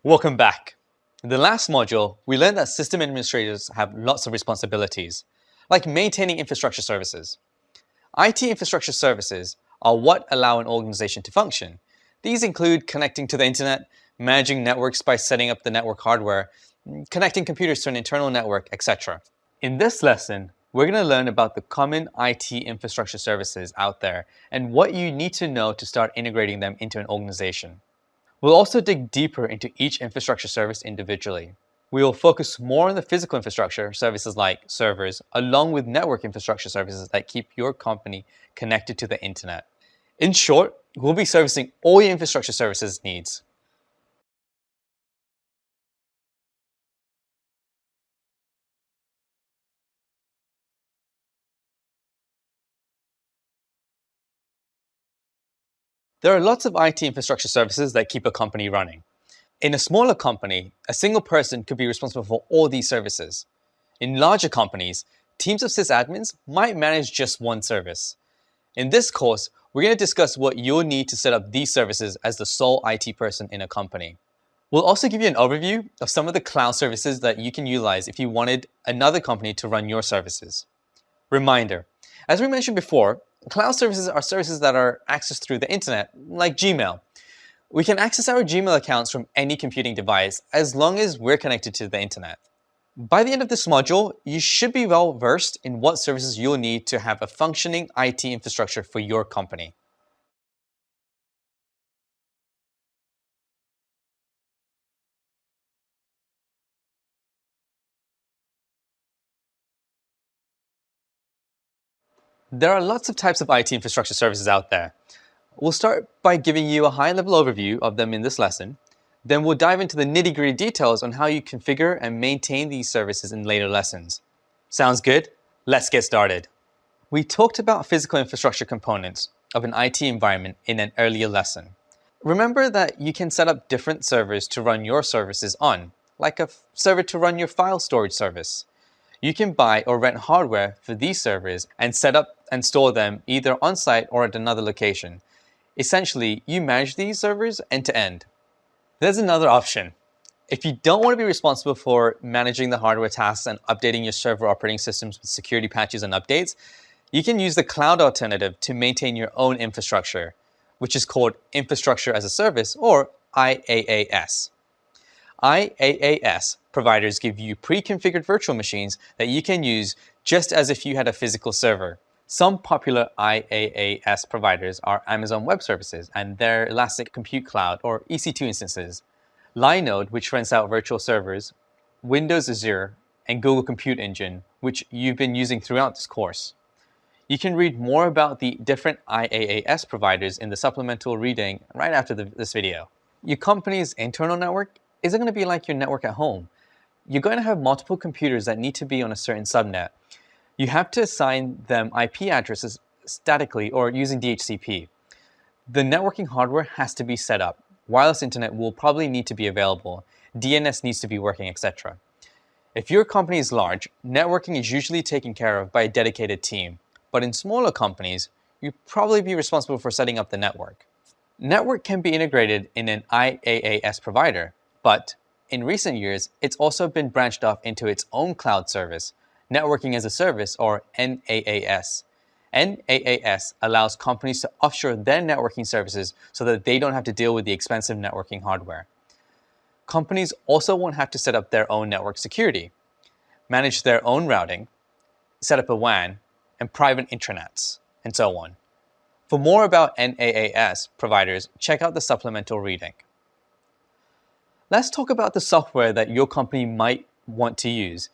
Welcome back. In the last module, we learned that system administrators have lots of responsibilities, like maintaining infrastructure services. IT infrastructure services are what allow an organization to function. These include connecting to the internet, managing networks by setting up the network hardware, connecting computers to an internal network, etc. In this lesson, we're going to learn about the common IT infrastructure services out there and what you need to know to start integrating them into an organization. We'll also dig deeper into each infrastructure service individually. We will focus more on the physical infrastructure services like servers, along with network infrastructure services that keep your company connected to the internet. In short, we'll be servicing all your infrastructure services needs. There are lots of IT infrastructure services that keep a company running. In a smaller company, a single person could be responsible for all these services. In larger companies, teams of sysadmins might manage just one service. In this course, we're going to discuss what you'll need to set up these services as the sole IT person in a company. We'll also give you an overview of some of the cloud services that you can utilize if you wanted another company to run your services. Reminder, as we mentioned before, cloud services are services that are accessed through the internet, like Gmail. We can access our Gmail accounts from any computing device as long as we're connected to the internet. By the end of this module, you should be well versed in what services you'll need to have a functioning IT infrastructure for your company. There are lots of types of IT infrastructure services out there. We'll start by giving you a high-level overview of them in this lesson. Then we'll dive into the nitty-gritty details on how you configure and maintain these services in later lessons. Sounds good? Let's get started. We talked about physical infrastructure components of an IT environment in an earlier lesson. Remember that you can set up different servers to run your services on, like a server to run your file storage service. You can buy or rent hardware for these servers and set up and store them either on-site or at another location. Essentially, you manage these servers end to end. There's another option. If you don't want to be responsible for managing the hardware tasks and updating your server operating systems with security patches and updates, you can use the cloud alternative to maintain your own infrastructure, which is called Infrastructure as a Service, or IaaS. IaaS providers give you pre-configured virtual machines that you can use just as if you had a physical server. Some popular IaaS providers are Amazon Web Services and their Elastic Compute Cloud, or EC2 instances, Linode, which rents out virtual servers, Windows Azure, and Google Compute Engine, which you've been using throughout this course. You can read more about the different IaaS providers in the supplemental reading right after this video. Your company's internal network isn't going to be like your network at home. You're going to have multiple computers that need to be on a certain subnet. You have to assign them IP addresses statically or using DHCP. The networking hardware has to be set up. Wireless internet will probably need to be available. DNS needs to be working, etc. If your company is large, networking is usually taken care of by a dedicated team. But in smaller companies, you'd probably be responsible for setting up the network. Network can be integrated in an IaaS provider, but in recent years, it's also been branched off into its own cloud service, Networking as a Service, or NaaS. NaaS allows companies to offshore their networking services so that they don't have to deal with the expensive networking hardware. Companies also won't have to set up their own network security, manage their own routing, set up a WAN, and private intranets, and so on. For more about NaaS providers, check out the supplemental reading. Let's talk about the software that your company might want to use.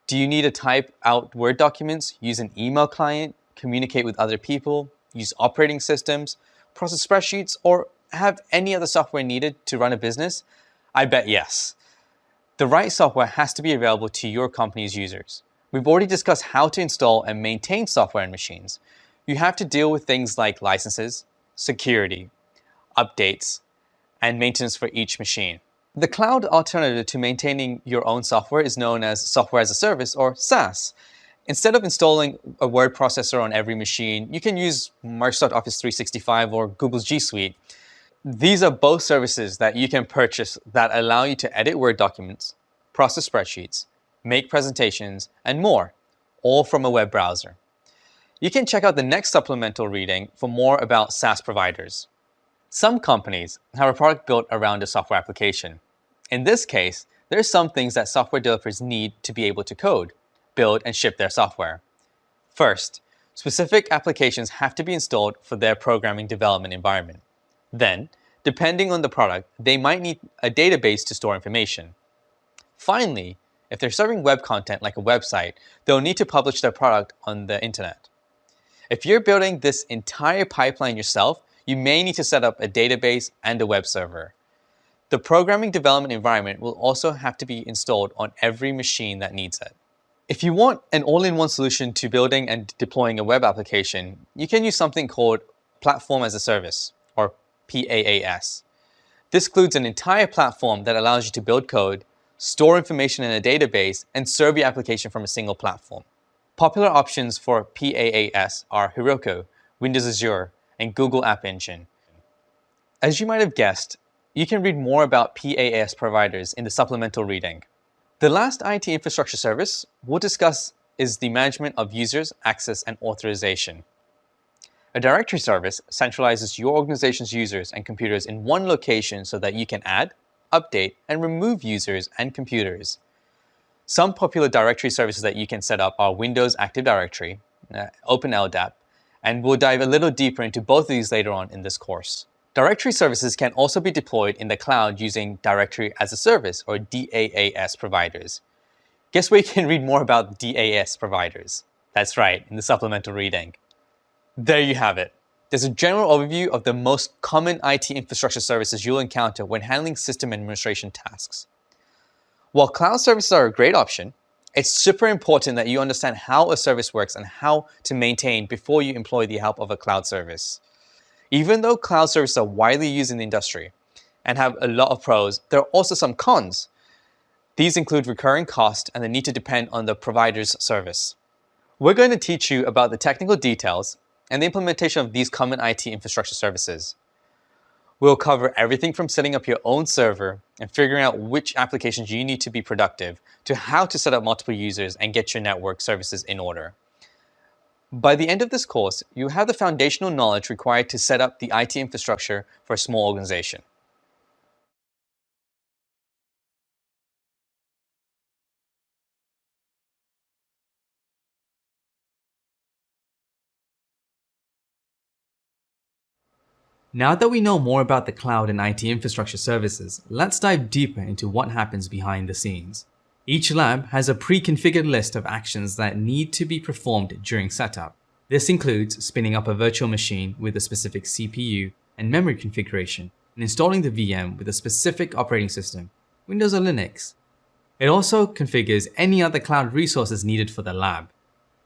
Do you need to type out Word documents, use an email client, communicate with other people, use operating systems, process spreadsheets, or have any other software needed to run a business? I bet yes. The right software has to be available to your company's users. We've already discussed how to install and maintain software and machines. You have to deal with things like licenses, security, updates, and maintenance for each machine. The cloud alternative to maintaining your own software is known as Software as a Service, or SaaS. Instead of installing a word processor on every machine, you can use Microsoft Office 365 or Google's G Suite. These are both services that you can purchase that allow you to edit Word documents, process spreadsheets, make presentations, and more, all from a web browser. You can check out the next supplemental reading for more about SaaS providers. Some companies have a product built around a software application. In this case, there are some things that software developers need to be able to code, build, and ship their software. First, specific applications have to be installed for their programming development environment. Then, depending on the product, they might need a database to store information. Finally, if they're serving web content like a website, they'll need to publish their product on the internet. If you're building this entire pipeline yourself, you may need to set up a database and a web server. The programming development environment will also have to be installed on every machine that needs it. If you want an all-in-one solution to building and deploying a web application, you can use something called Platform as a Service, or PaaS. This includes an entire platform that allows you to build code, store information in a database, and serve your application from a single platform. Popular options for PaaS are Heroku, Windows Azure, and Google App Engine. As you might have guessed, you can read more about PaaS providers in the supplemental reading. The last IT infrastructure service we'll discuss is the management of users, access, and authorization. A directory service centralizes your organization's users and computers in one location so that you can add, update, and remove users and computers. Some popular directory services that you can set up are Windows Active Directory, OpenLDAP, and we'll dive a little deeper into both of these later on in this course. Directory services can also be deployed in the cloud using Directory as a Service, or DaaS providers. Guess where you can read more about DaaS providers? That's right, in the supplemental reading. There you have it. There's a general overview of the most common IT infrastructure services you'll encounter when handling system administration tasks. While cloud services are a great option, it's super important that you understand how a service works and how to maintain before you employ the help of a cloud service. Even though cloud services are widely used in the industry and have a lot of pros, there are also some cons. These include recurring cost and the need to depend on the provider's service. We're going to teach you about the technical details and the implementation of these common IT infrastructure services. We'll cover everything from setting up your own server and figuring out which applications you need to be productive, to how to set up multiple users and get your network services in order. By the end of this course, you have the foundational knowledge required to set up the IT infrastructure for a small organization. Now that we know more about the cloud and IT infrastructure services, let's dive deeper into what happens behind the scenes. Each lab has a pre-configured list of actions that need to be performed during setup. This includes spinning up a virtual machine with a specific CPU and memory configuration, and installing the VM with a specific operating system, Windows or Linux. It also configures any other cloud resources needed for the lab,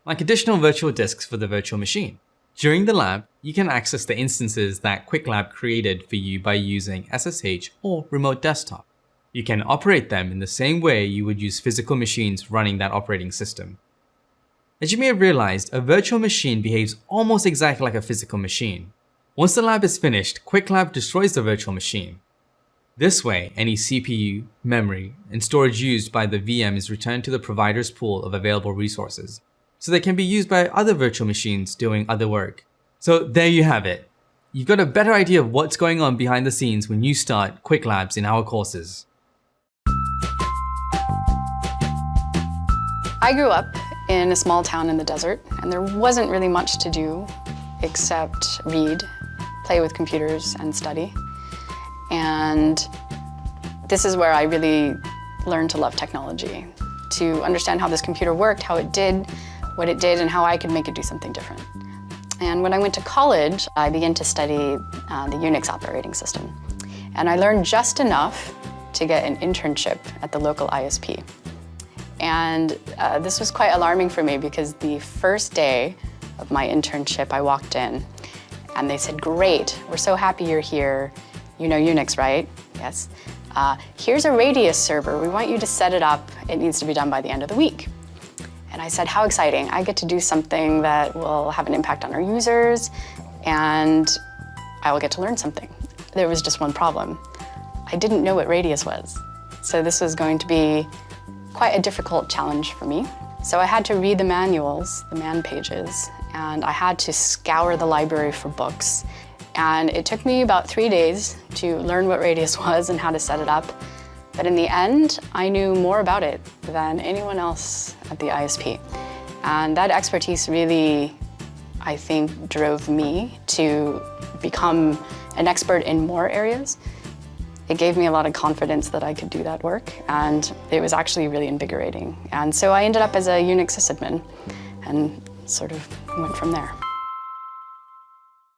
like additional virtual disks for the virtual machine. During the lab, you can access the instances that QuickLab created for you by using SSH or remote desktop. You can operate them in the same way you would use physical machines running that operating system. As you may have realized, a virtual machine behaves almost exactly like a physical machine. Once the lab is finished, QuickLab destroys the virtual machine. This way, any CPU, memory, and storage used by the VM is returned to the provider's pool of available resources, so they can be used by other virtual machines doing other work. So there you have it. You've got a better idea of what's going on behind the scenes when you start QuickLabs in our courses. I grew up in a small town in the desert, and there wasn't really much to do except read, play with computers, and study. And this is where I really learned to love technology, to understand how this computer worked, how it did what it did, and how I could make it do something different. And when I went to college, I began to study the Unix operating system. And I learned just enough to get an internship at the local ISP. And this was quite alarming for me because the first day of my internship, I walked in and they said, "Great, we're so happy you're here. You know Unix, right?" "Yes." "Here's a Radius server. We want you to set it up. It needs to be done by the end of the week." And I said, "How exciting. I get to do something that will have an impact on our users and I will get to learn something." there was just one problem. I didn't know what radius was. So this was going to be quite a difficult challenge for me. So I had to read the manuals, the man pages, and I had to scour the library for books. And it took me about 3 days to learn what radius was and how to set it up. But in the end, I knew more about it than anyone else at the ISP. And that expertise really, I think, drove me to become an expert in more areas. It gave me a lot of confidence that I could do that work, and it was actually really invigorating. And so I ended up as a Unix sysadmin and sort of went from there.